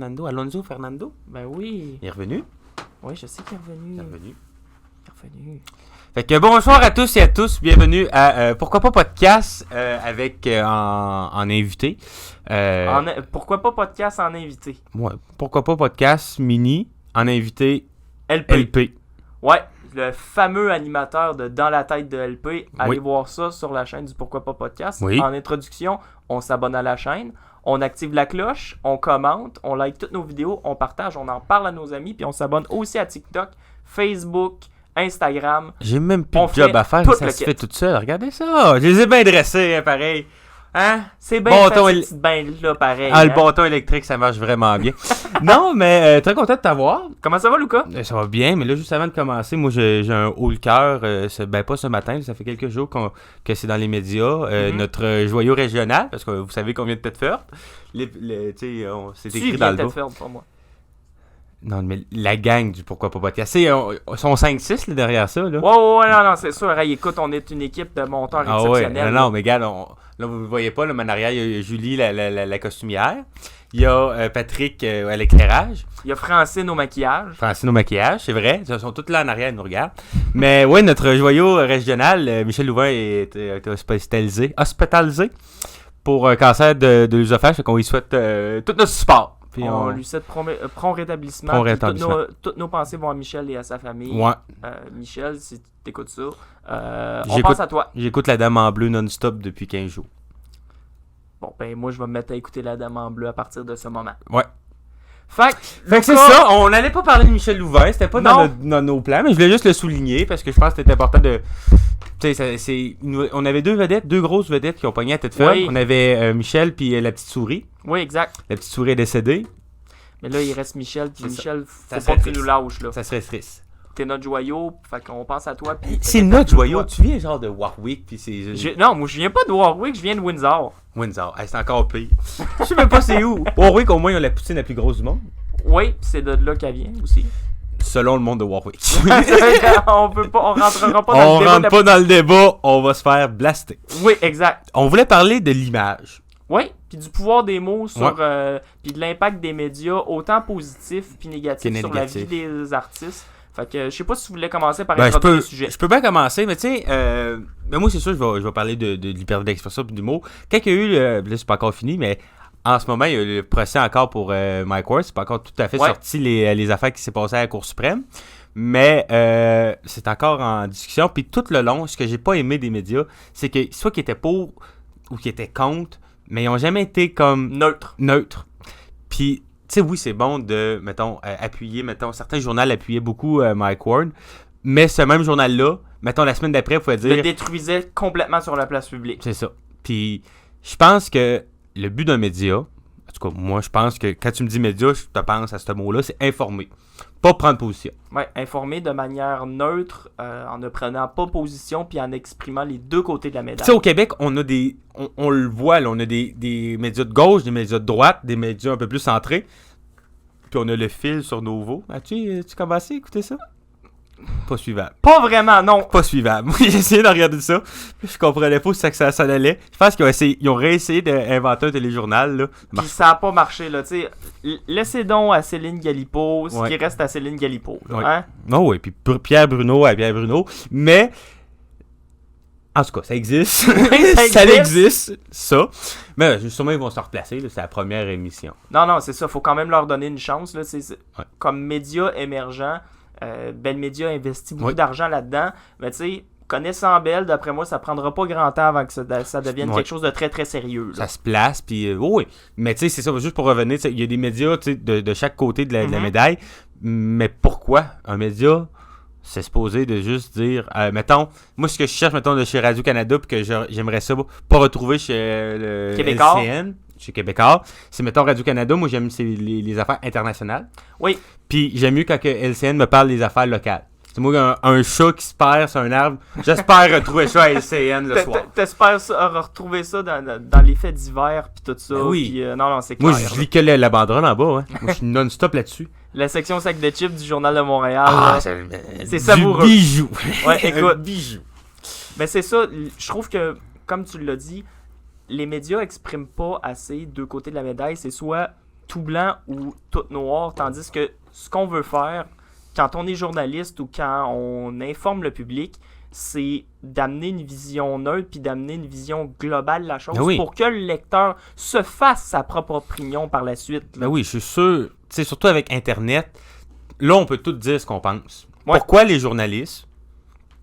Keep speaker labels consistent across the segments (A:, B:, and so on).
A: Fernando. Alonso Fernando.
B: Ben oui.
A: Il est revenu.
B: Oui, je sais qu'il est revenu.
A: Il est revenu. Fait que bonsoir à tous et à tous. Bienvenue à Pourquoi pas podcast avec en invité.
B: Pourquoi pas podcast en invité?
A: Ouais, pourquoi pas podcast mini en invité
B: LP.
A: LP.
B: Ouais, le fameux animateur de Dans la tête de LP. Allez
A: Oui.
B: voir ça sur la chaîne du Pourquoi pas podcast.
A: Oui.
B: En introduction, on s'abonne à la chaîne, on active la cloche, on commente, on like toutes nos vidéos, on partage, on en parle à nos amis, puis on s'abonne aussi à TikTok, Facebook, Instagram.
A: J'ai même plus
B: On
A: de job
B: fait
A: à faire,
B: tout
A: ça
B: le
A: se
B: kit.
A: fait tout seul. Regardez ça. Je les ai bien dressés, hein, pareil. Hein?
B: C'est bien
A: Bâton
B: fait,
A: éle-
B: ces petites bains-là, pareil.
A: Ah, le
B: hein.
A: bâton électrique, ça marche vraiment bien. Non, mais très content de t'avoir.
B: Comment ça va, Lucas?
A: Ça va bien, mais là, juste avant de commencer, moi, j'ai un haut le cœur. Pas ce matin, ça fait quelques jours que c'est dans les médias. Notre joyau régional, parce que vous savez qu'on vient de Thetford. C'est
B: Tu
A: écrit
B: viens
A: dans
B: de
A: le bas.
B: Thetford pour moi.
A: Non, mais la gang du Pourquoi pas podcast. Ils sont 5-6 là, derrière ça. Là.
B: Ouais, non, c'est sûr. Hey, écoute, on est une équipe de monteurs
A: Ah ouais,
B: exceptionnels.
A: non, mais regarde, là, vous ne voyez pas, là, mais en arrière, il y a Julie, la costumière. Il y a Patrick à l'éclairage.
B: Il y a Francine au maquillage.
A: Francine au maquillage, c'est vrai. Ils sont tous là en arrière, ils nous regardent. Mais oui, notre joyau régional, Michel Louvain, est hospitalisé pour un cancer de l'œsophage. Fait qu'on lui souhaite tout notre support. Puis
B: On lui souhaite prompt rétablissement.
A: Prompt
B: Puis
A: rétablissement.
B: Toutes nos pensées vont à Michel et à sa famille.
A: Ouais.
B: Michel, si tu écoutes ça, on
A: J'écoute-
B: pense à toi.
A: J'écoute La Dame en bleu non-stop depuis 15 jours.
B: Bon, ben moi, je vais me mettre à écouter La Dame en bleu à partir de ce moment.
A: Ouais.
B: Fait
A: que c'est ça, on n'allait pas parler de Michel Louvain, c'était pas
B: Non.
A: dans nos plans, mais je voulais juste le souligner parce que je pense que c'était important de. Tu sais, on avait deux grosses vedettes qui ont pogné à Thetford.
B: Oui.
A: On avait Michel puis la petite souris.
B: Oui, exact.
A: La petite souris est décédée.
B: Mais là, il reste Michel. Puis
A: C'est ça.
B: Michel,
A: Ça
B: faut
A: serait
B: pas que tu
A: triste.
B: nous lâches, là.
A: Ça serait triste.
B: T'es notre joyau, fait qu'on pense à toi. Puis
A: C'est notre joyau. Tu viens genre de Warwick puis c'est.
B: Non, moi, je viens pas de Warwick, je viens de Windsor.
A: Windsor. Hey, c'est encore pire. Je sais même pas c'est où. Warwick, au moins, ils ont la poutine la plus grosse du monde.
B: Oui, puis c'est de là qu'elle vient aussi.
A: Selon le monde de Warwick.
B: On rentrera pas dans
A: On
B: le débat.
A: rentre pas dans le débat, on va se faire blaster.
B: Oui, exact.
A: On voulait parler de l'image.
B: Oui, puis du pouvoir des mots sur
A: Ouais.
B: puis de l'impact des médias, autant positif puis négatif
A: Que
B: sur la vie
A: négatif.
B: des artistes. Fait que je sais pas si vous voulez commencer par
A: Ben,
B: introduire le sujet.
A: je peux bien commencer, mais tu sais, moi c'est sûr, je vais parler de liberté d'expression et d'humour. Quand il y a eu, là c'est pas encore fini, mais en ce moment, il y a le procès encore pour Mike Ward. C'est pas encore tout à fait
B: Ouais.
A: sorti les affaires qui s'est passées à la Cour suprême. Mais c'est encore en discussion. Puis tout le long, ce que j'ai pas aimé des médias, c'est que soit qu'ils étaient pour ou qu'ils étaient contre, mais ils ont jamais été comme neutres. Puis, tu sais, oui, c'est bon de, mettons, appuyer, certains journaux appuyaient beaucoup Mike Ward, mais ce même journal-là, mettons, la semaine d'après, il pouvait dire...
B: Le détruisait complètement sur la place publique.
A: C'est ça. Puis, je pense que le but d'un média, en tout cas, moi, je pense que quand tu me dis média, je te pense à ce mot-là, c'est informer, pas prendre position.
B: Ouais, informer de manière neutre, en ne prenant pas position puis en exprimant les deux côtés de la
A: Tu
B: médaille.
A: sais, au Québec, on a on le voit, là, on a des médias de gauche, des médias de droite, des médias un peu plus centrés. Puis on a le fil sur Novo. Tu commencé à écouter ça? Pas suivable.
B: Pas vraiment, non.
A: Pas suivable. Moi, j'ai essayé de regarder ça. Je comprenais pas où ça s'en allait. Je pense qu'ils ont réessayé d'inventer un téléjournal. Là.
B: Puis ça a pas marché, là, tu sais. Laissez donc à Céline Galipo ce
A: Ouais.
B: qui reste à Céline Galipo, là,
A: Ouais.
B: hein?
A: Non, oui. Puis Pierre Bruno à Pierre Bruno. Mais, en tout cas, ça existe. Ça existe, ça. Mais sûrement, ils vont se replacer. Là. C'est la première émission.
B: Non, c'est ça. Faut quand même leur donner une chance, là.
A: Ouais.
B: Comme média émergent, Bell Media investit beaucoup
A: Oui.
B: d'argent là-dedans. Mais tu sais, connaissant Bell, d'après moi, ça prendra pas grand temps avant que ça devienne
A: Ouais.
B: quelque chose de très, très sérieux, là.
A: Ça se place, puis oui. Mais tu sais, c'est ça, juste pour revenir, tu sais, il y a des médias tu sais, de chaque côté de la médaille. Mais pourquoi un média, c'est supposé de juste dire, mettons, moi ce que je cherche, mettons, de chez Radio-Canada, puis que j'aimerais ça pas retrouver chez le
B: Québécois.
A: LCN, chez Québécois, c'est, mettons, Radio-Canada, moi j'aime les affaires internationales.
B: Oui.
A: Puis j'aime mieux quand que LCN me parle des affaires locales. C'est moi, un chat qui se perd sur un arbre, j'espère retrouver ça à LCN le soir.
B: T'espères retrouver ça dans les faits d'hiver puis tout ça.
A: Ben oui.
B: Puis, non, c'est clair.
A: Moi, je lis que la banderole en bas. Hein. Moi, je suis non-stop là-dessus.
B: La section sac de chips du Journal de Montréal.
A: Ah,
B: là,
A: c'est
B: c'est savoureux.
A: Du bijou.
B: Ouais, écoute.
A: Un bijou.
B: Mais c'est ça, je trouve que, comme tu l'as dit, les médias expriment pas assez deux côtés de la médaille. C'est soit tout blanc ou tout noir, tandis que ce qu'on veut faire, quand on est journaliste ou quand on informe le public, c'est d'amener une vision neutre puis d'amener une vision globale de la chose pour que le lecteur se fasse sa propre opinion par la suite.
A: Ben oui, je suis sûr, tu sais, surtout avec Internet, là, on peut tout dire ce qu'on pense. Ouais. Pourquoi les journalistes,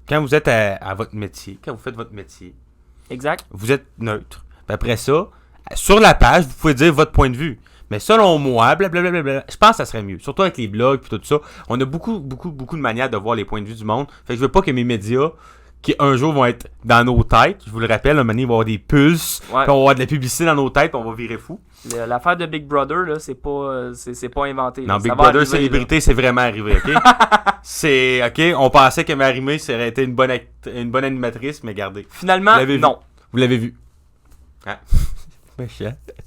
A: quand vous êtes à votre métier, quand vous faites votre métier,
B: exact,
A: vous êtes neutre. Puis après ça, sur la page, vous pouvez dire votre point de vue. Mais selon moi, blablabla, je pense que ça serait mieux. Surtout avec les blogs et tout ça. On a beaucoup de manières de voir les points de vue du monde. Fait que je veux pas que mes médias, qui un jour vont être dans nos têtes, je vous le rappelle, un moment donné, il va y avoir des pulses, puis on va avoir de la publicité dans nos têtes, puis on va virer fou.
B: L'affaire de Big Brother, là, c'est pas inventé.
A: Non, Big Brother célébrité, c'est vraiment arrivé, OK? C'est, OK, on pensait que Marie-Mé serait été une bonne animatrice, mais regardez.
B: Finalement, non.
A: Vous l'avez vu.
B: Ah.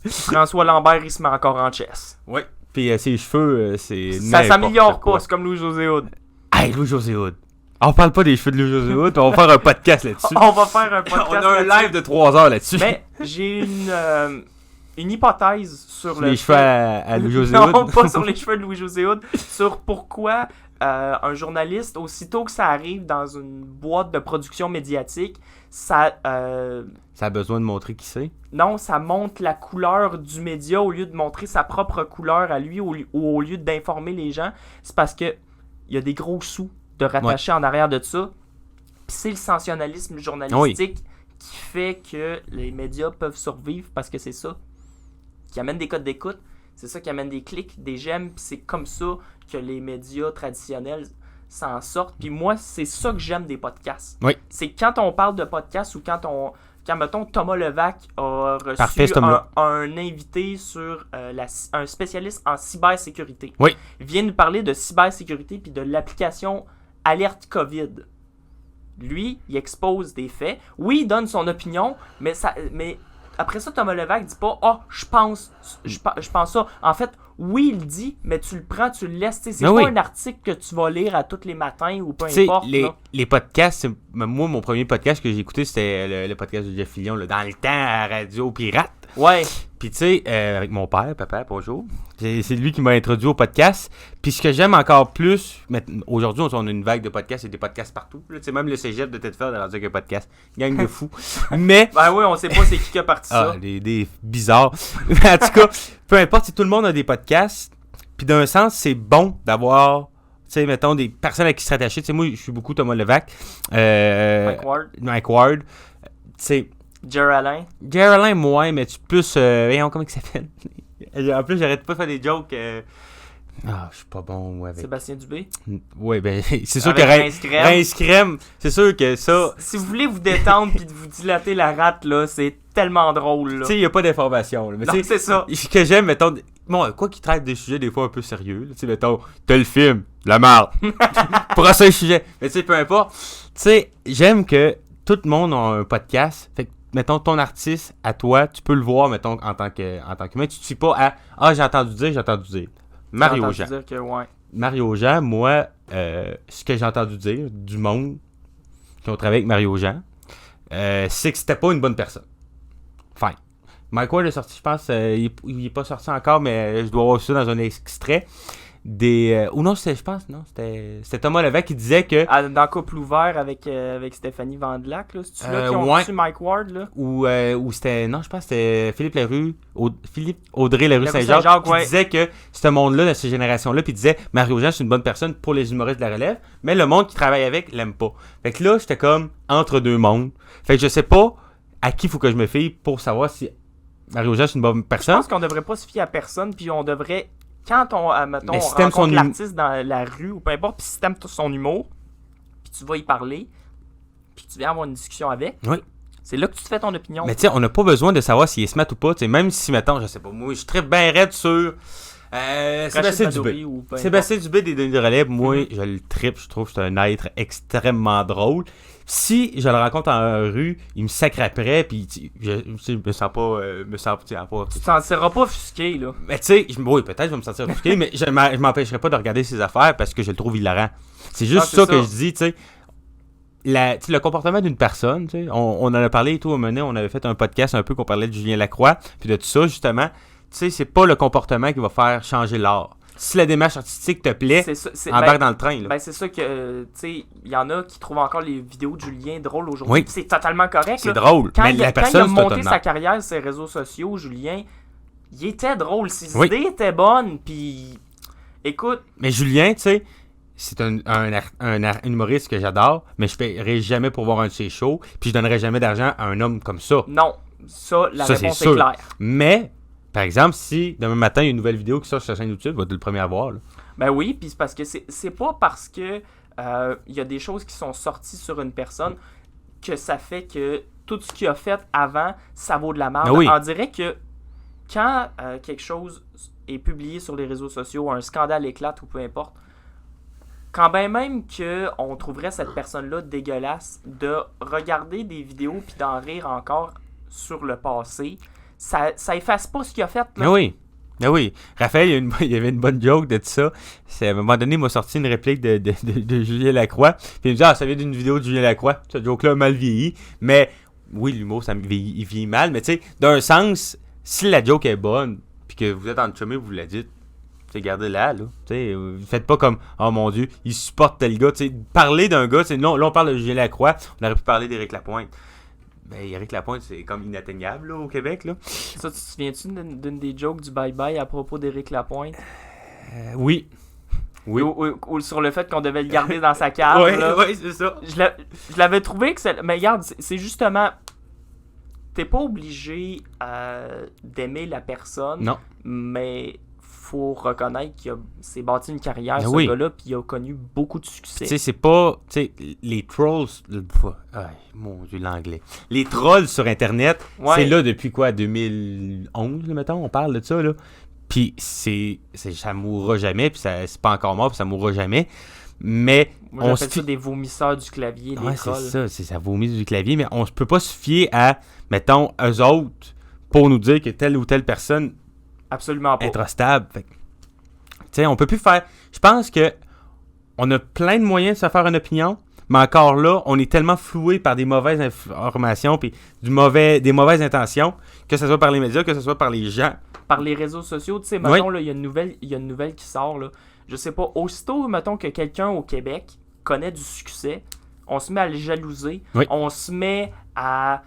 B: François Lambert, il se met encore en chess.
A: Oui. Puis ses cheveux, c'est
B: ça s'améliore pas, c'est comme Louis-José Hood.
A: Hey, Louis-José Hood. On parle pas des cheveux de Louis-José Hood, on va faire un podcast là-dessus.
B: On va faire un podcast
A: on a un live de 3 heures là-dessus.
B: Mais j'ai une hypothèse sur
A: les cheveux à Louis-José Hood.
B: Non, pas sur les cheveux de Louis-José Hood, sur pourquoi un journaliste, aussitôt que ça arrive dans une boîte de production médiatique, ça
A: a besoin de montrer qui c'est?
B: Non, ça montre la couleur du média au lieu de montrer sa propre couleur à lui ou au lieu d'informer les gens. C'est parce que il y a des gros sous de rattacher en arrière de ça. Puis c'est le sensationnalisme journalistique qui fait que les médias peuvent survivre parce que c'est ça qui amène des codes d'écoute, c'est ça qui amène des clics, des j'aime, puis c'est comme ça que les médias traditionnels s'en sortent. Puis moi, c'est ça que j'aime des podcasts.
A: Oui.
B: C'est quand on parle de podcasts ou quand mettons, Thomas Levac a reçu un invité sur un spécialiste en cybersécurité.
A: Oui.
B: Il vient nous parler de cybersécurité puis de l'application Alerte COVID. Lui, il expose des faits. Oui, il donne son opinion, mais après ça, Thomas Levac dit pas « Ah, je pense ça ». En fait, oui, il dit, mais tu le prends, tu le laisses. C'est pas un article que tu vas lire à tous les matins ou peu importe.
A: Les podcasts, moi, mon premier podcast que j'ai écouté, c'était le podcast de Jeff Fillion, là, dans le temps à Radio Pirate.
B: Ouais.
A: Puis tu sais, avec mon père, papa, bonjour, c'est lui qui m'a introduit au podcast. Puis ce que j'aime encore plus, aujourd'hui, on a une vague de podcasts, il y a des podcasts partout. Tu sais, même le cégep de Tedford a rendu un podcast. Gang de fous. Mais...
B: Ben oui, on sait pas c'est qui a parti ça.
A: Des bizarres. En tout cas, peu importe, si tout le monde a des podcasts, puis d'un sens, c'est bon d'avoir... Tu sais, mettons, des personnes à qui se rattacher. Tu sais, moi, je suis beaucoup Thomas Levac. Mike Ward. Tu sais...
B: Geraldine,
A: moi, mais tu plus... comment il s'appelle? En plus, j'arrête pas de faire des jokes. Je suis pas bon avec...
B: Sébastien Dubé?
A: Oui, ben, c'est sûr que Rince Crème, c'est sûr que ça...
B: Si vous voulez vous détendre puis vous dilater la rate, là, c'est tellement drôle, là.
A: Tu sais, il n'y a pas d'information, là. Mais
B: non, c'est ça.
A: Ce que j'aime, mettons... Bon, quoi qu'il traite des sujets des fois un peu sérieux, tu sais, mettons, tel film, la merde. Pour un seul sujet. Mais tu sais, peu importe. Tu sais, j'aime que tout le monde a un podcast. Fait que, mettons, ton artiste, à toi, tu peux le voir, mettons, en tant qu'humain. Tu te suis pas à « Ah, j'ai entendu dire. » Mario Jean.
B: Dire que, ouais.
A: Mario Jean, moi, ce que j'ai entendu dire du monde qui ont travaillé avec Mario Jean, c'est que c'était pas une bonne personne. Fine. Mike Ward est sorti, je pense, il est pas sorti encore, mais je dois avoir ça dans un extrait. Ou non, c'était Thomas Levac qui disait que...
B: dans Couple ouvert avec Stéphanie Vandelac, là, c'est-tu là qui ont reçu Mike Ward, là?
A: Ou c'était... Non, je pense que c'était Philippe Audrey Larue Saint-Jacques qui disait que ce monde-là, de cette génération-là, puis il disait Mario Jean, c'est une bonne personne pour les humoristes de la relève, mais le monde qui travaille avec l'aime pas. Fait que là, j'étais comme entre deux mondes. Fait que je sais pas à qui il faut que je me fie pour savoir si Mario Jean, c'est une bonne personne.
B: Je pense qu'on devrait pas se fier à personne, puis on devrait... Quand on rencontre l'artiste dans la rue ou peu importe, puis si t'aimes son humour, puis tu vas y parler, puis tu viens avoir une discussion avec, c'est là que tu te fais ton opinion.
A: Mais tu sais, on n'a pas besoin de savoir s'il est smart ou pas. Même si, mettons, je sais pas, moi, je trippe bien raide sur Sébastien Dubé. Sébastien Dubé des Denis de relève, moi, je le trippe, je trouve que c'est un être extrêmement drôle. Si je le rencontre en rue, il me sacre après, puis je me sens pas...
B: Tu te sentiras pas offusqué, là.
A: Mais tu sais, oui, peut-être je vais me sentir offusqué, mais je m'empêcherai pas de regarder ses affaires parce que je le trouve hilarant. C'est juste ça que je dis, tu sais. Le comportement d'une personne, tu sais, on en a parlé et tout, on avait fait un podcast un peu qu'on parlait de Julien Lacroix, puis de tout ça, justement. sais, c'est pas le comportement qui va faire changer l'art. Si la démarche artistique te plaît, embarque dans le train. Là.
B: Ben c'est ça que, tu sais, il y en a qui trouvent encore les vidéos de Julien drôles aujourd'hui. Oui. C'est totalement correct.
A: C'est drôle.
B: Quand il a monté sa carrière sur les réseaux sociaux, Julien, il était drôle. Ses idées étaient bonnes. Puis, écoute.
A: Mais Julien, tu sais, c'est un humoriste que j'adore, mais je ne paierai jamais pour voir un de ses shows. Puis, je donnerai jamais d'argent à un homme comme ça.
B: Non, la réponse est claire.
A: Mais. Par exemple, si demain matin, il y a une nouvelle vidéo qui sort sur sa chaîne YouTube, tu vas être le premier à voir. Là.
B: Ben oui, puis c'est parce que c'est pas parce que il y a des choses qui sont sorties sur une personne que ça fait que tout ce qu'il a fait avant, ça vaut de la merde.
A: Oui.
B: On dirait que quand quelque chose est publié sur les réseaux sociaux, un scandale éclate ou peu importe, quand bien même qu'on trouverait cette personne-là dégueulasse, de regarder des vidéos puis d'en rire encore sur le passé, ça efface pas ce qu'il a fait. Là.
A: Oui. Raphaël, il y avait une bonne joke de tout ça. À un moment donné, il m'a sorti une réplique de Julien Lacroix. Puis il me dit, ça vient d'une vidéo de Julien Lacroix. Cette joke-là a mal vieilli. Mais oui, l'humour, il vieillit mal. Mais tu sais, d'un sens, si la joke est bonne, puis que vous êtes en chumé, vous la dites, gardez-la, là. Faites pas comme, oh mon Dieu, il supporte tel gars. Parler d'un gars, là, on parle de Julien Lacroix. On aurait pu parler d'Éric Lapointe. Ben, Éric Lapointe, c'est comme inatteignable là, au Québec. Là.
B: Ça, tu te souviens-tu d'une des jokes du bye-bye à propos d'Éric Lapointe?
A: Oui.
B: Ou sur le fait qu'on devait le garder dans sa cave.
A: Oui, c'est ça.
B: Je l'avais trouvé que mais regarde, c'est justement... T'es pas obligé d'aimer la personne.
A: Non.
B: Mais faut reconnaître qu'il s'est bâti une carrière, ce gars-là, puis il a connu beaucoup de succès.
A: Tu sais, c'est pas... Tu sais, les trolls... mon Dieu, l'anglais. Les trolls sur Internet, c'est là depuis quoi, 2011, mettons, on parle de ça, là. Puis ça mourra jamais, puis c'est pas encore mort, puis ça mourra jamais. Mais...
B: Moi, j'appelle ça des vomisseurs du clavier, les trolls.
A: C'est ça vomit du clavier, mais on ne peut pas se fier à, mettons, eux autres pour nous dire que telle ou telle personne...
B: Absolument pas.
A: Être stable. Tu sais, on peut plus faire... Je pense que on a plein de moyens de se faire une opinion, mais encore là, on est tellement floué par des mauvaises informations puis des mauvaises intentions, que ce soit par les médias, que ce soit par les gens.
B: Par les réseaux sociaux. Tu sais, mettons, il y a une nouvelle qui sort, là. Je sais pas, aussitôt, mettons, que quelqu'un au Québec connaît du succès, on se met à le jalouser, on se met à...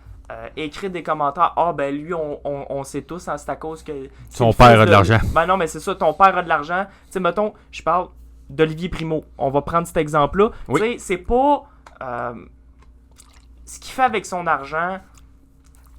B: écrire des commentaires, ben lui on sait tous, hein, c'est à cause que
A: son père a de l'argent.
B: Ben non, mais c'est ça, ton père a de l'argent. Tu sais, mettons, je parle d'Olivier Primo, on va prendre cet exemple-là. Tu sais, c'est pas ce qu'il fait avec son argent.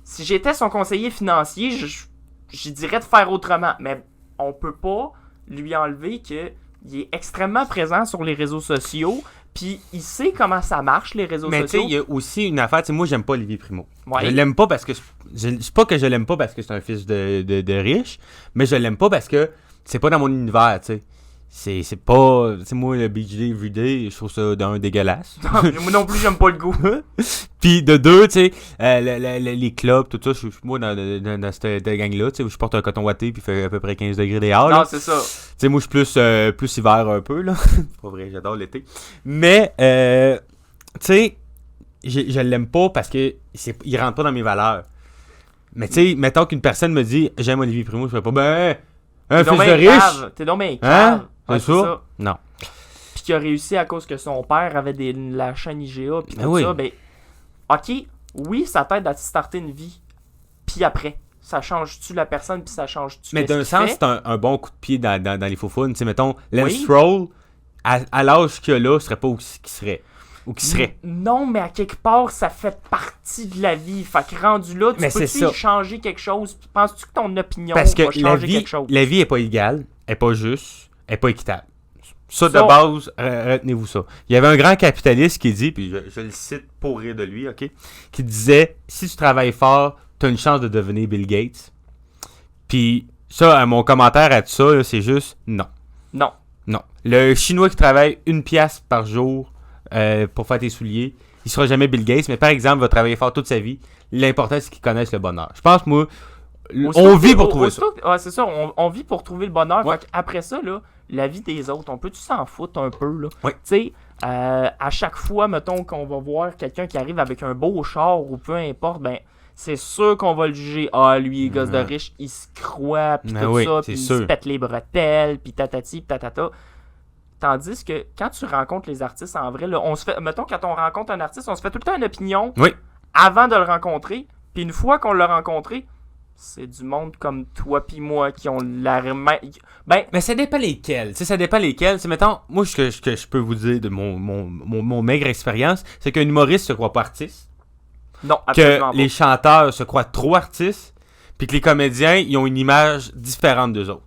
B: Si j'étais son conseiller financier, je dirais de faire autrement, mais on peut pas lui enlever qu'il est extrêmement présent sur les réseaux sociaux. Puis il sait comment ça marche, les réseaux sociaux.
A: Mais tu sais, il y a aussi une affaire, moi j'aime pas Olivier Primo.
B: Ouais.
A: Je l'aime pas parce que... C'est pas que je l'aime pas parce que c'est un fils de riche, mais je l'aime pas parce que c'est pas dans mon univers, tu sais. C'est pas... Tu sais, moi, le BJ Everyday, je trouve ça d'un dégueulasse.
B: Moi non plus, j'aime pas le goût.
A: Puis de deux, tu sais, les clubs, tout ça, je suis moi dans cette gang-là, tu sais, je porte un coton watté puis il fait à peu près 15 degrés dehors.
B: Non, c'est ça.
A: Tu sais, moi, je suis plus hiver un peu, là. C'est pas vrai, j'adore l'été. Mais, tu sais, je l'aime pas parce que il rentre pas dans mes valeurs. Mais tu sais, mettons qu'une personne me dit « J'aime Olivier Primo », je fais pas « un fils de riche ».
B: T'es donc bien cave.
A: C'est ça? Non.
B: Puis qui a réussi à cause que son père avait la chaîne IGA puis tout ça, ben ok, oui, ça t'aide à te starter une vie. Puis après, ça change-tu la personne puis ça change-tu.
A: Mais d'un sens, c'est un bon coup de pied dans les faux-founes. Tu sais, mettons, Lance Stroll, à l'âge qu'il a là, serait pas où qu'il serait. Ou qui serait.
B: Non, mais à quelque part, ça fait partie de la vie. Fait que rendu là, tu peux-tu changer quelque chose? Penses-tu que ton opinion va changer quelque chose?
A: La vie est pas égale, elle est pas juste, elle est pas équitable. Ça, de base, retenez-vous ça. Il y avait un grand capitaliste qui dit, puis je le cite pour rire de lui, ok, qui disait, si tu travailles fort, tu as une chance de devenir Bill Gates. Puis ça, mon commentaire à tout ça, là, c'est juste non.
B: Non.
A: Non. Le Chinois qui travaille 1 pièce par jour pour faire tes souliers, il sera jamais Bill Gates, mais par exemple, il va travailler fort toute sa vie. L'important, c'est qu'il connaisse le bonheur. Je pense, moi, on vit pour trouver ça.
B: Ouais, c'est ça, on vit pour trouver le bonheur. Ouais. Fait après ça, là, la vie des autres, on peut-tu s'en foutre un peu, là?
A: Oui.
B: Tu sais, à chaque fois, mettons, qu'on va voir quelqu'un qui arrive avec un beau char ou peu importe, ben, c'est sûr qu'on va le juger. Ah, lui, gosse de riche, il se croit, puis tout ça, puis il se pète les bretelles, puis tatati, puis tatata. Tandis que quand tu rencontres les artistes en vrai, là, mettons, quand on rencontre un artiste, on se fait tout le temps une opinion avant de le rencontrer. Puis une fois qu'on l'a rencontré, c'est du monde comme toi puis moi qui ont la
A: mais ça dépend lesquels. Ça dépend lesquels. C'est, mettons, moi, ce que je peux vous dire de mon maigre expérience, c'est qu'un humoriste se croit pas artiste.
B: Non, absolument
A: que les chanteurs se croient trop artistes. Puis que les comédiens, ils ont une image différente d'eux autres.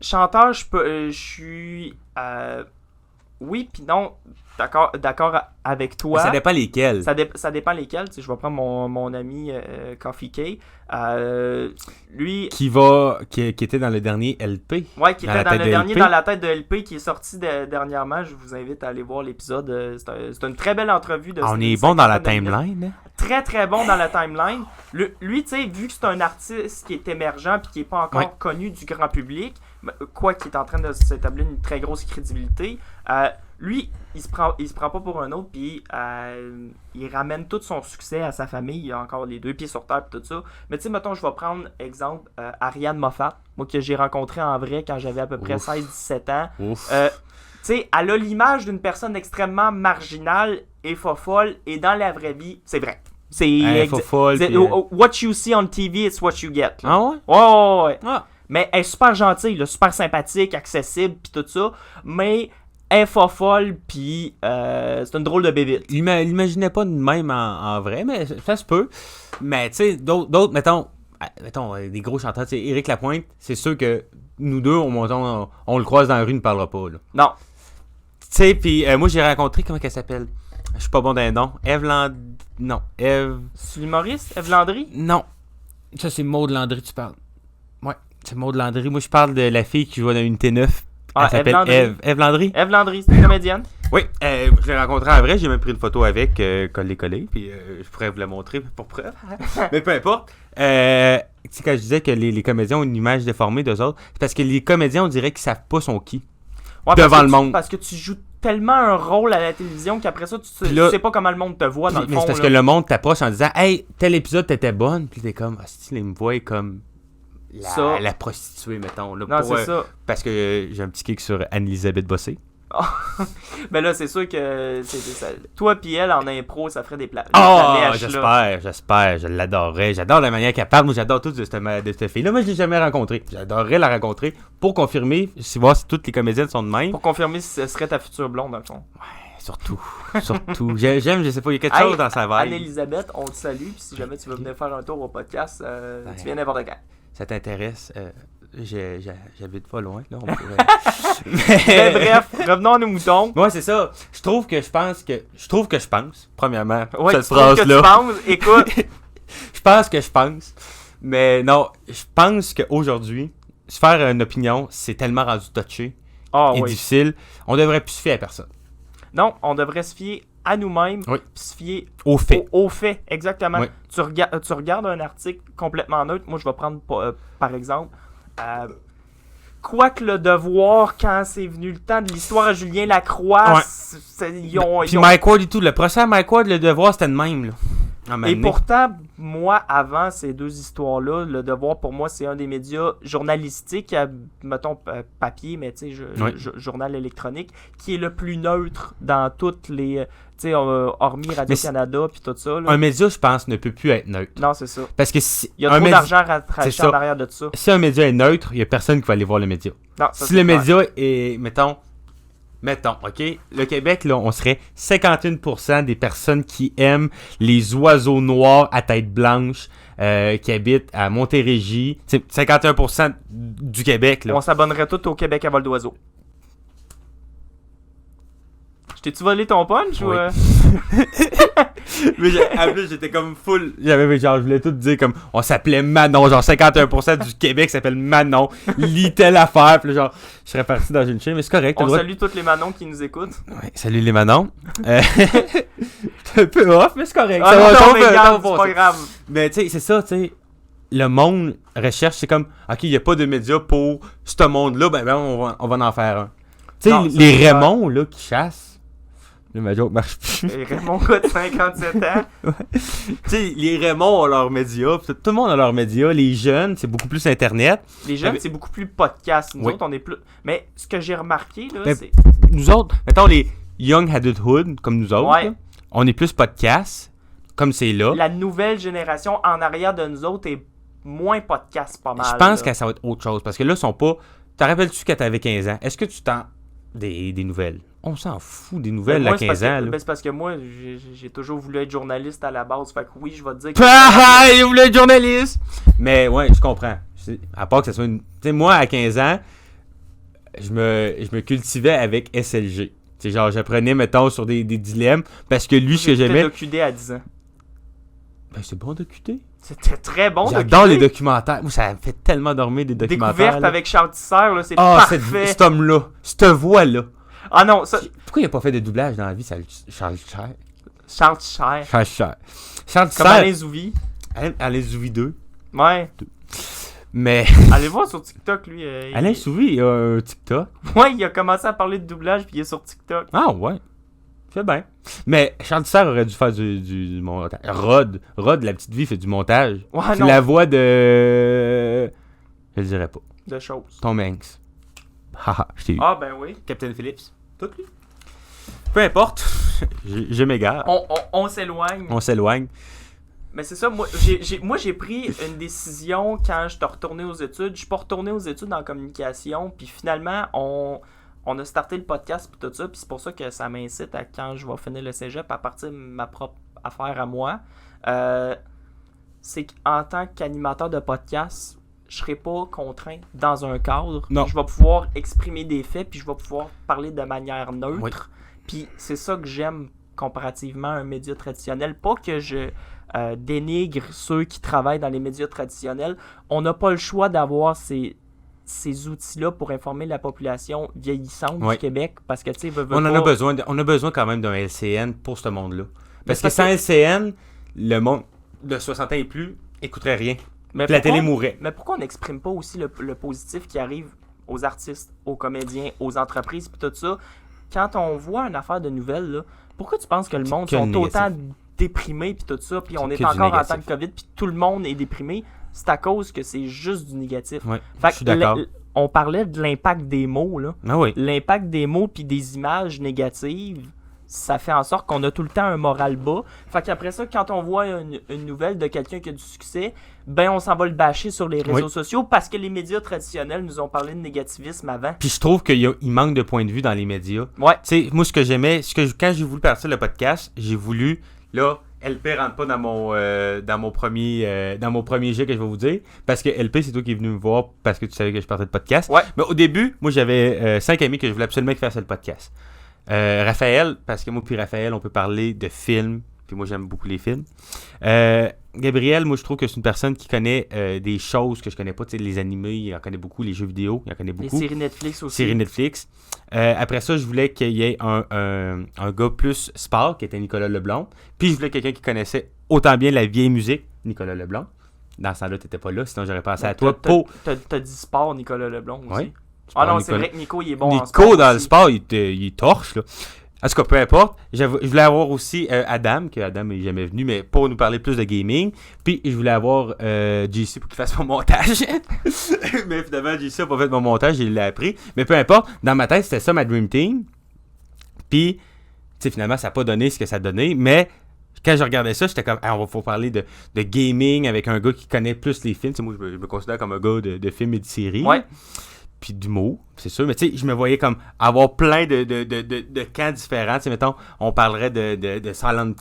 B: Chanteur, je suis... oui, puis non, d'accord avec toi.
A: Mais ça dépend lesquels.
B: Ça dépend lesquels. Tu sais, je vais prendre mon ami Coffee K. Lui... Qui
A: était dans le dernier LP.
B: Ouais, qui était dans le dernier LP. Dans la tête de LP, qui est sorti dernièrement. Je vous invite à aller voir l'épisode. C'est une très belle entrevue.
A: On est bon dans la timeline.
B: Très, très bon dans la timeline. Lui, tu sais, vu que c'est un artiste qui est émergent et qui n'est pas encore connu du grand public, quoi qu'il est en train de s'établir une très grosse crédibilité, lui, il se prend pas pour un autre, puis il ramène tout son succès à sa famille. Il a encore les deux pieds sur terre et tout ça. Mais tu sais, mettons, je vais prendre exemple Ariane Moffat, moi que j'ai rencontré en vrai quand j'avais à peu près 16-17 ans. Tu sais, elle a l'image d'une personne extrêmement marginale et fofolle, et dans la vraie vie, c'est vrai. C'est
A: fofolle.
B: What you see on TV, it's what you get. Là.
A: Ah ouais?
B: Ouais.
A: Ah.
B: Mais elle est super gentille, là, super sympathique, accessible, pis tout ça. Mais elle est fofolle, pis c'est une drôle de bébite.
A: L'imaginait pas de même en vrai, mais ça se peut. Mais tu sais, d'autres, mettons, des gros chanteurs, tu sais, Éric Lapointe, c'est sûr que nous deux, on le croise dans la rue, il ne parlera pas. Là.
B: Non.
A: Tu sais, pis moi j'ai rencontré, comment qu'elle s'appelle? Je suis pas bon d'un nom. Eve.
B: C'est l'humoriste? Eve Landry?
A: Non. Ça, c'est Maud Landry, tu parles. Ouais, c'est Maud Landry. Moi, je parle de la fille qui joue dans Unité 9. Elle s'appelle Eve. Eve Landry?
B: Eve Landry, c'est une comédienne.
A: Oui, je l'ai rencontrée en vrai. J'ai même pris une photo avec, collé. Puis je pourrais vous la montrer pour preuve. Mais peu importe. Tu sais, quand je disais que les comédiens ont une image déformée d'eux autres, c'est parce que les comédiens, on dirait qu'ils savent pas son qui.
B: Ouais,
A: devant le monde.
B: Parce que tu joues tellement un rôle à la télévision qu'après ça, tu sais pas comment le monde te voit dans le fond.
A: C'est parce que le monde t'approche en disant « Hey, tel épisode t'étais bonne », puis t'es comme « Ah, si, il me voit comme la prostituée, mettons. »
B: Non, c'est ça.
A: Parce que j'ai un petit kick sur Anne-Elisabeth Bossé.
B: Ben là, c'est sûr que toi pis elle en impro, ça ferait des plats.
A: J'espère, je l'adorerais. J'adore la manière qu'elle parle. Moi, j'adore tout de cette fille-là. Moi, je l'ai jamais rencontrée. J'adorerais la rencontrer pour confirmer, voir si toutes les comédiennes sont de même.
B: Pour confirmer si ce serait ta future blonde, dans le fond.
A: Ouais, surtout. J'aime, je sais pas, il y a quelque chose dans sa vibe.
B: Anne-Elisabeth, on te salue. Puis si jamais tu veux venir faire un tour au podcast, tu viens n'importe quand.
A: Ça t'intéresse? J'habite pas loin, là.
B: Mais bref, revenons à nos moutons.
A: Ouais, c'est ça. Je trouve que je pense, premièrement,
B: ouais,
A: cette phrase-là.
B: Écoute.
A: je pense. Mais non, je pense qu'aujourd'hui, se faire une opinion, c'est tellement rendu touché et difficile. On devrait plus se fier à personne.
B: Non, on devrait se fier à nous-mêmes,
A: puis
B: se fier
A: aux faits.
B: Aux faits, exactement.
A: Oui.
B: Tu regardes un article complètement neutre. Moi, je vais prendre par exemple... quoique le devoir, quand c'est venu le temps de l'histoire à Julien Lacroix,
A: Puis Mike Ward et tout, le procès à Mike Ward, le devoir, c'était le même. Là.
B: Et pourtant, moi, avant ces deux histoires-là, le devoir, pour moi, c'est un des médias journalistiques, mettons papier, mais tu sais, journal électronique, qui est le plus neutre dans toutes les... Tu sais, hormis Radio-Canada puis tout ça. Là.
A: Un média, je pense, ne peut plus être neutre.
B: Non, c'est ça.
A: Parce que si
B: il y a trop d'argent rattaché en arrière de ça.
A: Si un média est neutre, il n'y a personne qui va aller voir le média.
B: Non,
A: si le média est, mettons, OK, le Québec, là, on serait 51% des personnes qui aiment les oiseaux noirs à tête blanche qui habitent à Montérégie. C'est 51% du Québec. Là.
B: On s'abonnerait tous au Québec à vol d'oiseau. T'es-tu volé ton punch ou...
A: Mais en plus, j'étais comme full. Je voulais tout dire comme. On s'appelait Manon. Genre 51% du Québec s'appelle Manon. Lis telle affaire. Puis genre, je serais parti dans une chaîne, mais c'est correct.
B: On salue toutes les Manons qui nous écoutent.
A: Ouais, salut les Manons. C'est un peu off, mais c'est correct.
B: C'est pas grave.
A: Mais tu sais, c'est ça, tu sais. Le monde recherche, c'est comme. Ok, il n'y a pas de médias pour ce monde-là. Ben on va en faire un. Tu sais, les Raymond, là, qui chassent. Ma joke marche plus.
B: Et Raymond, gars de 57 ans.
A: Tu sais, les Raymond ont leurs médias. Tout le monde a leurs médias. Les jeunes, c'est beaucoup plus Internet.
B: Les jeunes, c'est beaucoup plus podcast. Nous
A: Oui.
B: autres, on est plus... Mais ce que j'ai remarqué, là,
A: Ben,
B: c'est...
A: Nous autres, mettons les Young Adulthood, comme nous autres,
B: Ouais.
A: là, on est plus podcast, comme c'est là.
B: La nouvelle génération en arrière de nous autres est moins podcast, pas mal.
A: Je pense
B: là.
A: que ça va être autre chose. Parce que là, ils sont pas. T'en rappelles-tu quand t'avais 15 ans? Est-ce que tu t'en. Des nouvelles? On s'en fout des nouvelles
B: Moi,
A: à
B: c'est
A: 15
B: parce
A: ans.
B: que-
A: Là.
B: ben, c'est parce que moi, j'ai toujours voulu être journaliste à la base. Fait que oui, je vais te dire que...
A: Ah, il voulait être journaliste! Mais ouais, je comprends. À part que ça soit une. Tu sais, moi, à 15 ans, je me cultivais avec SLG. Tu sais, genre, j'apprenais, mettons, sur des dilemmes. Parce que lui, ce que j'aimais.
B: J'écoutais DQD à 10 ans.
A: Ben, c'est bon de QT.
B: C'était très bon.
A: J'adore
B: DQD.
A: les documentaires. Moi, ça me fait tellement dormir des documentaires.
B: Découverte
A: là.
B: avec Charles Tisser, là, c'est
A: Ah,
B: parfait.
A: cet homme-là. Cette voix-là.
B: Ah non, ça...
A: Pourquoi il a pas fait de doublage dans la vie, Charles Cher?
B: Charles Tisser.
A: Charles Cher. Charles
B: Comme
A: Cher,
B: Alain Zouvi.
A: Alain Souvi 2.
B: Ouais.
A: Mais
B: Allez voir sur TikTok, lui.
A: Alain Souvi, il a un TikTok.
B: Ouais, il a commencé à parler de doublage, puis il est sur TikTok.
A: Ah ouais. Fait bien. Mais Charles Cher aurait dû faire du montage. Rod, la petite vie, fait du montage.
B: Ouais,
A: C'est
B: non.
A: la voix de... Je le dirais pas.
B: De choses.
A: Tom Hanks. Haha, je t'ai eu.
B: Ah, ben oui.
A: Captain Phillips. Tout lui. Peu importe. je m'égare.
B: On s'éloigne.
A: On s'éloigne.
B: Mais c'est ça, moi j'ai pris une décision quand je suis retourné aux études. Je suis pas retourné aux études en communication, puis finalement, on a starté le podcast puis tout ça, puis c'est pour ça que ça m'incite à quand je vais finir le cégep à partir de ma propre affaire à moi. C'est qu'en tant qu'animateur de podcast, je serai pas contraint dans un cadre.
A: Non.
B: Je vais pouvoir exprimer des faits, puis je vais pouvoir parler de manière neutre.
A: Oui.
B: Puis c'est ça que j'aime comparativement à un média traditionnel. Pas que je dénigre ceux qui travaillent dans les médias traditionnels. On n'a pas le choix d'avoir ces outils-là pour informer la population vieillissante
A: Oui.
B: du Québec. Parce que, tu sais,
A: On en a besoin. On a besoin quand même d'un LCN pour ce monde-là. Parce que
B: parce
A: sans
B: que-
A: LCN, le monde de 60 ans et plus écouterait rien.
B: Mais
A: Puis la
B: pourquoi-
A: télé mourrait.
B: Mais pourquoi on n'exprime pas aussi le positif qui arrive aux artistes, aux comédiens, aux entreprises, puis tout ça? Quand on voit une affaire de nouvelles, là, pourquoi tu penses que le monde
A: que
B: sont
A: du
B: autant
A: négatif.
B: déprimés, puis tout ça, puis on
A: C'est
B: est
A: que du
B: encore en
A: négatif.
B: temps de COVID, puis tout le monde est déprimé? C'est à cause que c'est juste du négatif.
A: Ouais,
B: Fait
A: je suis
B: que
A: d'accord.
B: on parlait de l'impact des mots, là.
A: Ah oui.
B: L'impact des mots puis des images négatives, ça fait en sorte qu'on a tout le temps un moral bas. Fait qu'après ça, quand on voit une nouvelle de quelqu'un qui a du succès, ben on s'en va le bâcher sur les réseaux
A: Oui.
B: sociaux parce que les médias traditionnels nous ont parlé de négativisme avant.
A: Puis je trouve qu'il manque de point de vue dans les médias.
B: Ouais.
A: Tu sais, moi, ce que j'aimais, quand j'ai voulu partir le podcast, j'ai voulu, là, LP rentre pas dans mon premier jet que je vais vous dire, parce que LP, c'est toi qui es venu me voir parce que tu savais que je partais de podcast.
B: Ouais.
A: Mais au début, moi, j'avais 5 amis que je voulais absolument qu'ils fassent le podcast. Raphaël, parce que moi puis Raphaël, on peut parler de films, puis moi, j'aime beaucoup les films. Gabriel, moi, je trouve que c'est une personne qui connaît des choses que je connais pas, tu sais, les animés, il en connaît beaucoup, les jeux vidéo, il en connaît
B: Les
A: beaucoup.
B: séries Netflix aussi.
A: Série Netflix. Après ça, je voulais qu'il y ait un gars plus sport, qui était Nicolas Leblanc. Puis je voulais quelqu'un qui connaissait autant bien la vieille musique, Nicolas Leblanc. Dans ce temps-là, t'étais pas là, sinon j'aurais pensé à toi pour...
B: T'as dit sport, Nicolas Leblanc aussi.
A: Ouais.
B: Ah non,
A: Nicolas-
B: c'est vrai que Nico, il est bon en
A: Nico,
B: sport
A: dans le
B: aussi.
A: sport, il torche, là. En tout cas, peu importe. Je voulais avoir aussi Adam, que Adam n'est jamais venu, mais pour nous parler plus de gaming. Puis je voulais avoir JC pour qu'il fasse mon montage. Mais finalement, JC n'a pas fait mon montage, il l'a appris. Mais peu importe, dans ma tête, c'était ça ma Dream Team. Puis, tu sais, finalement, ça n'a pas donné ce que ça donnait. Mais quand je regardais ça, j'étais comme, ah, on va faut parler de gaming avec un gars qui connaît plus les films. Tu sais, moi, je me considère comme un gars de films et de séries.
B: Ouais.
A: Puis d'humour, c'est sûr. Mais tu sais, je me voyais comme avoir plein de camps différents. Tu sais, mettons, on parlerait de Silent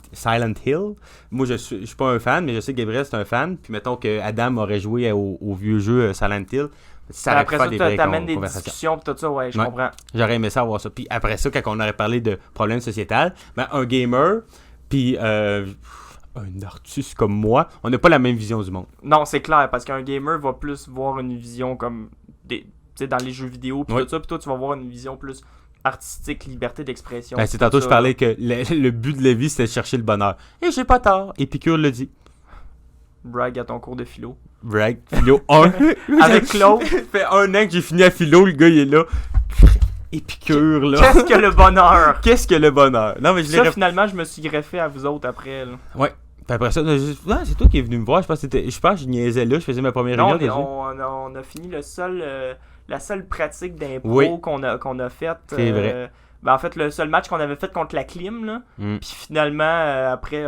A: Hill. Moi, je suis pas un fan, mais je sais que Gabriel, c'est un fan. Puis mettons que Adam aurait joué au vieux jeu Silent Hill. Ça aurait pu
B: Après
A: faire
B: ça,
A: des vraies
B: t'amènes des
A: conversations.
B: discussions pis tout ça, ouais, je
A: Ouais.
B: comprends.
A: J'aurais aimé ça avoir ça. Puis après ça, quand on aurait parlé de problèmes sociétals, ben, un gamer, puis un artiste comme moi, on n'a pas la même vision du monde.
B: Non, c'est clair, parce qu'un gamer va plus voir une vision comme des, tu sais, dans les jeux vidéo pis
A: Oui.
B: tout ça, pis toi tu vas voir une vision plus artistique, liberté d'expression.
A: Ben, c'est tantôt, je parlais que le but de la vie, c'était de chercher le bonheur. Et j'ai pas tort. Épicure le dit.
B: Brag à ton cours de philo.
A: Brag. Philo 1.
B: Avec Claude.
A: Ça fait 1 an que j'ai fini à philo, le gars, il est là. épicure, là.
B: Qu'est-ce que le bonheur!
A: Qu'est-ce que le bonheur? Non, mais
B: Ça, finalement, je me suis greffé à vous autres après. Là.
A: Ouais. Puis après ça, c'est toi qui es venu me voir. Je pense que je niaisais là. Je faisais ma première
B: Non,
A: réunion.
B: on a fini la seule pratique d'impro qu'on a faite.
A: C'est vrai.
B: En fait, le seul match qu'on avait fait contre la Clim. Là. Puis finalement, après,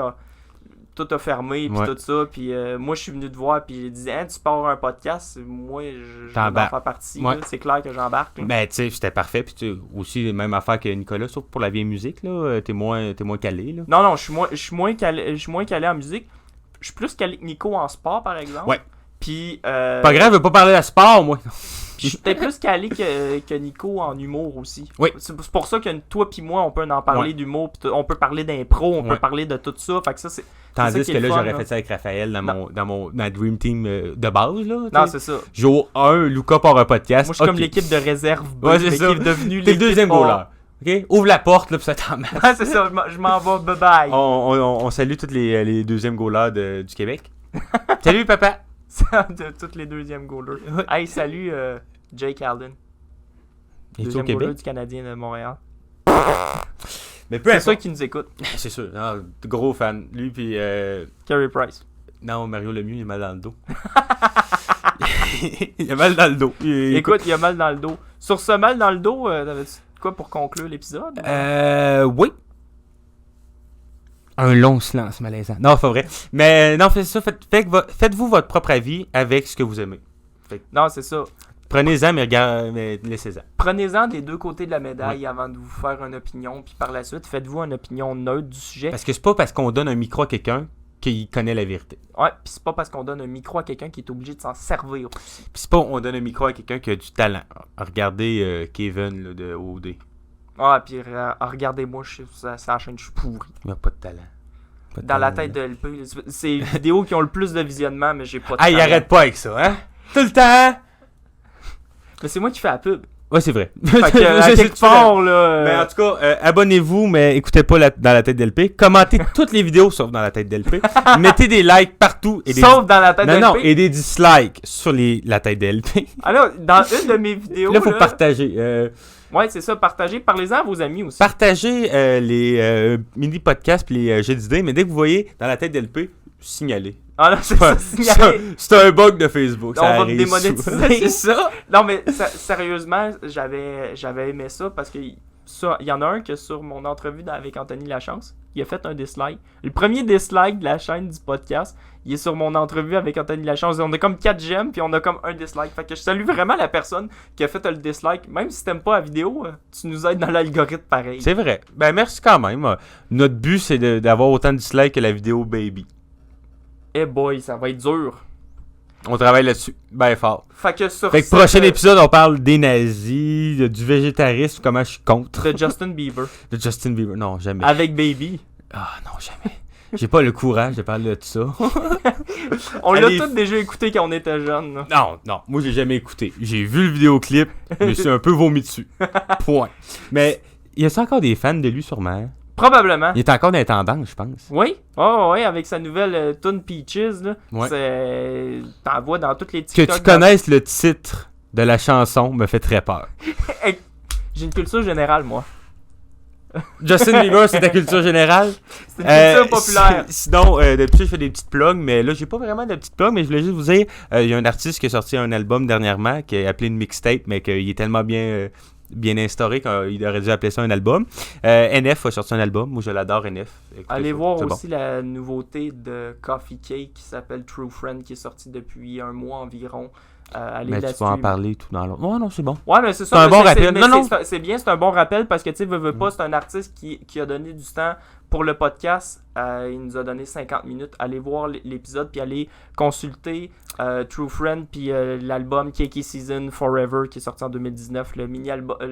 B: tout a fermé. Puis tout ça. Puis moi, je suis venu te voir. Puis j'ai dit, tu pars un podcast. Moi, je vais en faire partie. Là. C'est clair que j'embarque. Là.
A: Ben, tu sais, c'était parfait. Puis aussi, même affaire que Nicolas, sauf pour la vieille musique. Là, t'es moins calé. Là.
B: Non, je suis moins calé en musique. Je suis plus calé que Nico en sport, par exemple.
A: Ouais.
B: Puis.
A: Pas grave, je veux pas parler de sport, moi.
B: Je suis peut-être plus calé que Nico en humour aussi.
A: Oui.
B: C'est pour ça que toi puis moi, on peut en parler d'humour, pis on peut parler d'impro, on peut parler de tout ça. Fait que ça, c'est.
A: Tandis
B: ça
A: que là,
B: fun,
A: j'aurais fait ça avec Raphaël dans ma Dream Team de base. Là,
B: non, c'est ça.
A: Jour 1, Luca part un podcast.
B: Moi, je suis comme l'équipe de réserve B,
A: ouais, c'est ça.
B: qui est devenue
A: T'es le deuxième goaler. OK? Ouvre la porte, là, pis ça t'en met.
B: c'est ça, je m'en vais, bye-bye.
A: On salue tous les deuxièmes goalers du Québec. Salut, papa!
B: De tous les deuxièmes goalers. Hey, salut, Jake Alden.
A: Deuxième goaler
B: du Canadien de Montréal.
A: Mais peu
B: c'est sûr qu'il nous écoute.
A: C'est sûr. Non, gros fan. Lui, puis...
B: Carey Price.
A: Non, Mario Lemieux, il a mal dans le dos. Il a mal dans le dos.
B: Écoute, il a mal dans le dos. Sur ce mal dans le dos, t'avais-tu quoi pour conclure l'épisode?
A: Oui. Un long silence malaisant. Non, pas vrai. Mais non, faites ça. Faites-vous votre propre avis avec ce que vous aimez.
B: Non, c'est ça.
A: Prenez-en, mais laissez-en.
B: Prenez-en des deux côtés de la médaille avant de vous faire une opinion. Puis par la suite, faites-vous une opinion neutre du sujet.
A: Parce que c'est pas parce qu'on donne un micro à quelqu'un qu'il connaît la vérité.
B: Ouais, puis c'est pas parce qu'on donne un micro à quelqu'un qui est obligé de s'en servir aussi.
A: Puis c'est pas on donne un micro à quelqu'un qui a du talent. Regardez Kevin là, de OD.
B: Ouais, puis regardez-moi, sa chaîne, je suis pourri.
A: Il a pas de talent.
B: Dans la tête de LP, c'est les vidéos qui ont le plus de visionnement, mais j'ai pas de
A: talent. Ah, il arrête pas avec ça, hein? Tout le temps!
B: Mais c'est moi qui fais la pub.
A: Ouais, c'est vrai.
B: Fait que, quelque part, là...
A: Mais en tout cas, abonnez-vous, mais écoutez pas dans la tête d'LP. Commentez toutes les vidéos, sauf dans la tête d'LP. Mettez des likes partout.
B: Sauf dans la tête d'LP?
A: Non, et des dislikes sur la tête d'LP.
B: Alors, dans une de mes vidéos...
A: Là, faut partager.
B: Ouais, c'est ça, partagez. Parlez-en à vos amis aussi.
A: Partagez les mini-podcasts et les jeux d'idées, mais dès que vous voyez dans la tête d'LP, signalez.
B: Ah là, c'est ça, signalez.
A: C'est un bug de Facebook, ça
B: on va
A: arrive.
B: Démonétiser.
A: C'est ça.
B: Non, mais sérieusement, j'avais aimé ça parce que il y en a un que sur mon entrevue avec Anthony Lachance, il a fait un dislike. Le premier dislike de la chaîne du podcast, il est sur mon entrevue avec Anthony Lachance. On a comme 4 j'aime puis on a comme un dislike. Fait que je salue vraiment la personne qui a fait le dislike. Même si t'aimes pas la vidéo, tu nous aides dans l'algorithme pareil.
A: C'est vrai. Ben merci quand même. Notre but, c'est d'avoir autant de dislikes que la vidéo Baby.
B: Eh boy, ça va être dur.
A: On travaille là-dessus, ben fort.
B: Fait que
A: prochain épisode, on parle des nazis, du végétarisme, comment je suis contre.
B: De Justin Bieber.
A: De Justin Bieber, non, jamais.
B: Avec Baby.
A: Ah non, jamais. J'ai pas le courage de parler de ça.
B: On l'a tous déjà écouté quand on était jeunes.
A: Non, moi j'ai jamais écouté. J'ai vu le vidéoclip, je me suis un peu vomi dessus. Point. Mais y a-t-il encore des fans de lui sûrement?
B: Probablement.
A: Il est encore dans les tendances, je pense.
B: Oui, oui, avec sa nouvelle tune Peaches, là.
A: Ouais.
B: T'en vois dans toutes les TikTok.
A: Que tu connaisses le titre de la chanson me fait très peur.
B: J'ai une culture générale, moi.
A: Justin Bieber, c'est ta culture générale?
B: C'est une culture populaire.
A: Sinon, depuis, je fais des petites plugs, mais là, j'ai pas vraiment de petites plugs, mais je voulais juste vous dire, il y a un artiste qui a sorti un album dernièrement, qui est appelé une mixtape, mais qu'il est tellement bien instauré qu'il aurait dû appeler ça un album. NF a sorti un album, moi je l'adore NF. Écoutez,
B: allez voir aussi la nouveauté de Coffee Cake qui s'appelle True Friend, qui est sortie depuis un mois environ.
A: Mais tu vas en parler tout dans l'autre. Non, c'est bon.
B: Ouais, mais c'est ça.
A: C'est un bon rappel.
B: C'est bien, c'est un bon rappel parce que tu sais, veux pas, c'est un artiste qui a donné du temps pour le podcast. Il nous a donné 50 minutes. Allez voir l'épisode puis allez consulter True Friend puis l'album Kiki Season Forever qui est sorti en 2019, le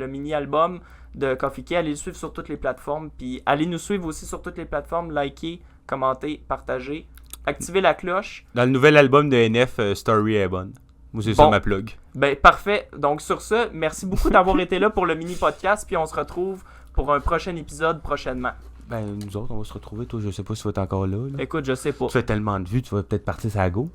B: mini-album de Coffee Cake. Allez le suivre sur toutes les plateformes puis allez nous suivre aussi sur toutes les plateformes. Likez, commentez, partagez, activez la cloche.
A: Dans le nouvel album de NF, Story est bonne. Moi, c'est ça ma plug.
B: Ben, parfait. Donc, sur ce, merci beaucoup d'avoir été là pour le mini-podcast. Puis, on se retrouve pour un prochain épisode prochainement.
A: Ben, nous autres, on va se retrouver. Toi, je sais pas si tu vas être encore là.
B: Écoute, je sais pas.
A: Tu fais tellement de vues, tu vas peut-être partir sur la go.